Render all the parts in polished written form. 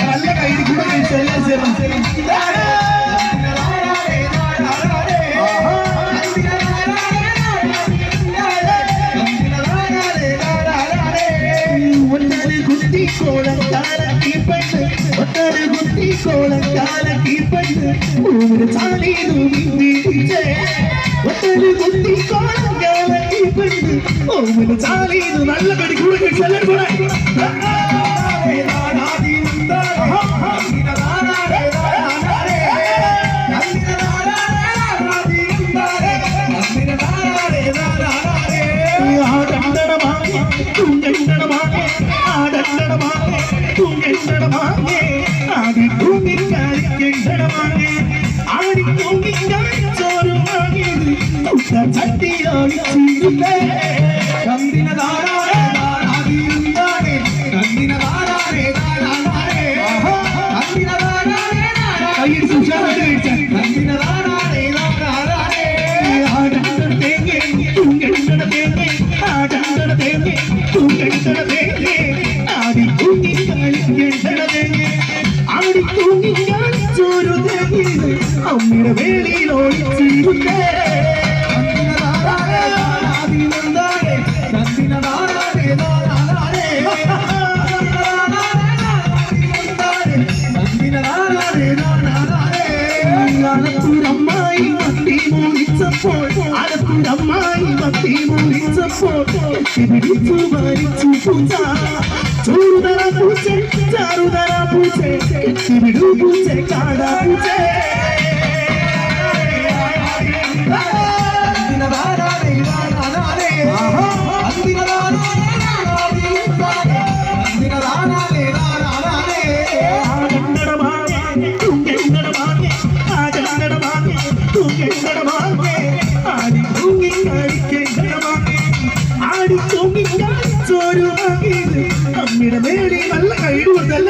നല്ല കൈ നല്ല കടിക്കൂടെ അമ്മയുടെ വേളിയിൽ ഓടിച്ചിരുന്നേ അലത്തൂരമ്മായി മത്തി മുറിച്ചപ്പോൾ പിടിച്ചു മരിച്ചു പൂച്ച ചൂടുതര പൂച്ച ചാറുതര പൂച്ച കെട്ടിവിടു പൂച്ച കാടാ പൂച്ച അമ്മയുടെ മേടി നല്ല കഴിവുണ്ടല്ല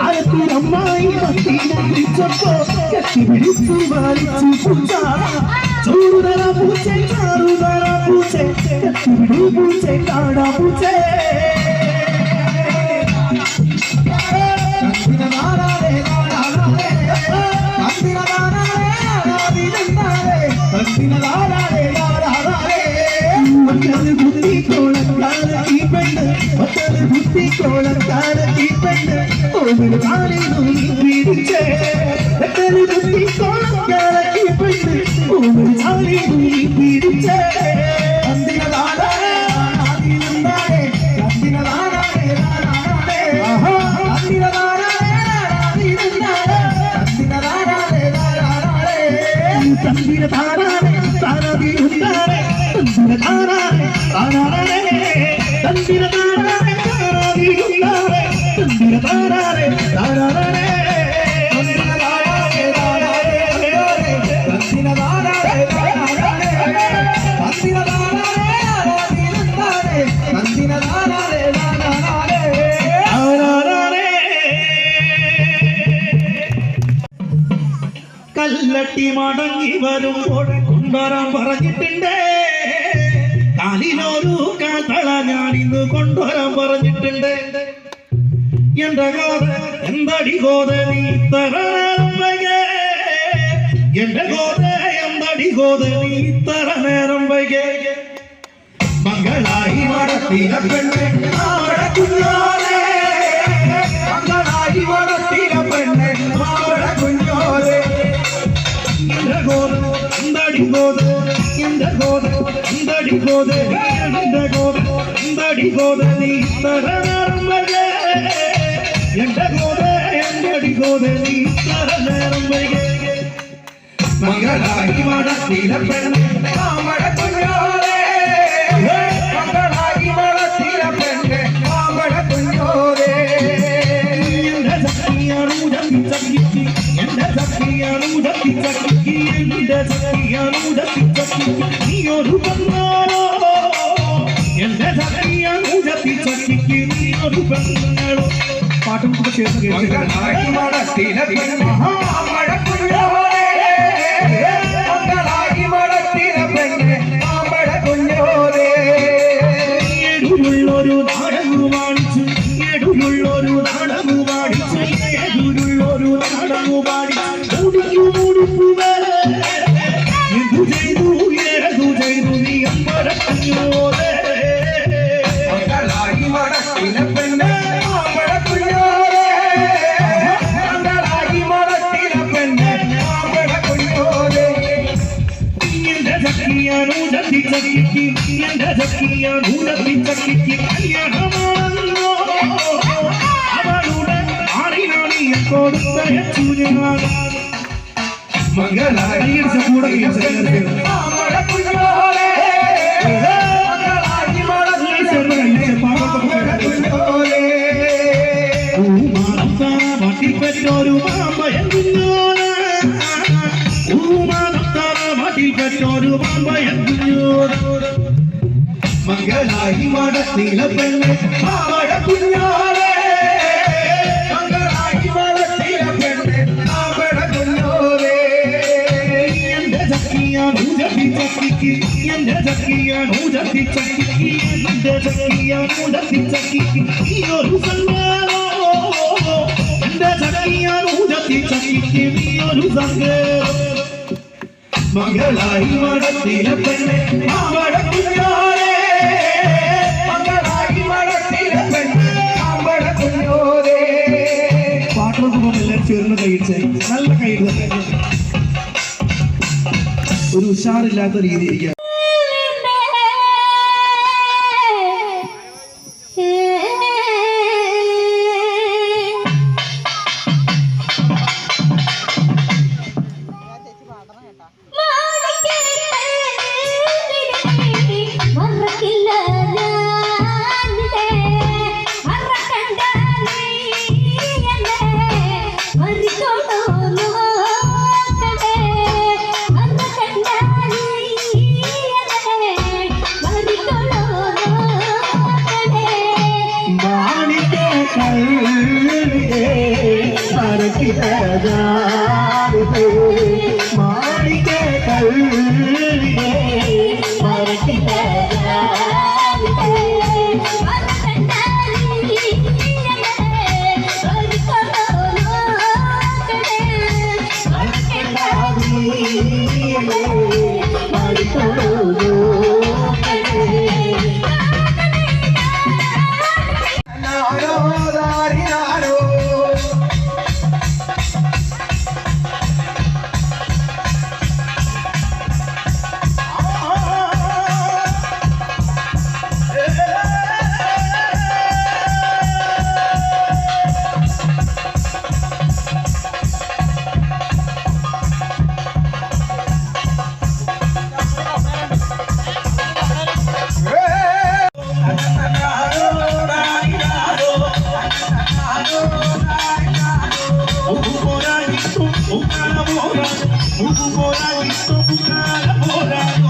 അലത്തൂരമ്മായി കെട്ടിപിടിച്ചു വലിച്ചു പൂച്ച ചൂടുതര പൂച്ച ചാറുതര പൂച്ച കെട്ടിപിടി പൂച്ച കാടാ പൂച്ച കല്ലട്ടി മടങ്ങി വരുമ്പോൾ കൊണ്ടുവരാൻ പറഞ്ഞിട്ടുണ്ട് കാലിനൊരു കാതള ഞാനിന്ന് കൊണ്ടുവരാൻ പറഞ്ഞിട്ടുണ്ട് എന്റെ ഗോത എന്തടി ഗോത നീ തരണം വൈകേ എന്റെ ഗോത എന്തടി ഗോത നീ തര നേരം വൈകേ മംഗളായി മടത്തിന പെണ്ണെ നമ്മുടെ കുഞ്ഞോരെ മംഗളായി മടത്തിന പെണ്ണെ നമ്മുടെ കുഞ്ഞോരെ എന്റെ ഗോത എന്തടി ഗോത എന്റെ ഗോത എന്തടി ഗോത എന്റെ എമ്പടി ഗോദനി തരനരമ്പകേ എന്റെ ഗോദ എമ്പടി ഗോദനി തരനരമ്പകേ മംഗളായി മടത്തിലെ പെണ്ണെ മാമഴ കുഞ്ഞോളെ മംഗളായി മടത്തിലെ പെണ്ണെ മാമഴ കുഞ്ഞോളെ എന്റെ സഖിയാണു ജത്തി ചക്കിക്ക് എന്റെ സഖിയാണു ജത്തി ചക്കിക്ക് എന്റെ സഖിയാണു ജത്തി ചക്കിക്ക് നീയൊരു പെണ്ണാണോ എന്റെ സഖിയാണു ജത്തി ചക്കിക്ക് നീയൊരു പെണ്ണാണോ പാട്ടും കൂടെ ചേർന്ന് കേൾക്കുക മടത്തിലെ പെണ്ണെ മാമഴ കുഞ്ഞോളെ ൊരു നാടകു പാടിച്ചു എടുള്ളൊരു നാടകു പാടിച്ചു ഏതൊരു നാടകു പാടിച്ചു മുടിപ്പുവേ എന്തു ചെയ്തു നീ അമ്പടക്കുഞ്ഞോരേ മടത്തിലെ പെണ്ണെ മാമ്പഴക്കുഞ്ഞോരേ മടത്തിലെ പെണ്ണെ മാമ്പഴക്കുഞ്ഞോരേ എന്റെ സഖിയാണു ജത്തി ചക്കിക്ക് എന്റെ സഖിയാണു ജത്തി ചക്കിക്ക് കല്യാണമാണല്ലോ അവളുടെ ആണിനാണിയെ കൊടുത്തയച്ചു ഞാൻ മംഗളായി കൂടെ പെറ്റൊരു മാമ്പയം കുഞ്ഞോട് പെറ്റൊരു മാമ്പയം കുഞ്ഞോട് മംഗളായി മടത്തിലെ പെണ്ണെ മാമഴ കുഞ്ഞോടെ മംഗളായി മടത്തിലെ പെണ്ണെ മാമഴ കുഞ്ഞോടെ എന്റെ സഖിയാണു ജത്തി ചക്കിക്ക് എന്റെ സഖിയാണു ജത്തി ചക്കിക്ക് എന്റെ സഖിയാണു ജത്തി ചക്കിക്ക് നീയൊരു സങ്കേതോ എന്റെ സഖിയാണു ജത്തി ചക്കിക്ക് നീയൊരു സങ്കേതം മംഗളായി മടത്തിലെ പെണ്ണെ മാമഴ കുഞ്ഞോടെ മംഗളായി മടത്തിലെ പെണ്ണെ മാമഴ കുഞ്ഞോടെ പാട്ടൊക്കെ എല്ലാവരും ചേർന്ന് കൈയിടിച്ച് നല്ല കൈയിടുക ഒരു ഉഷാറില്ലാത്ത രീതിയിൽ Bukara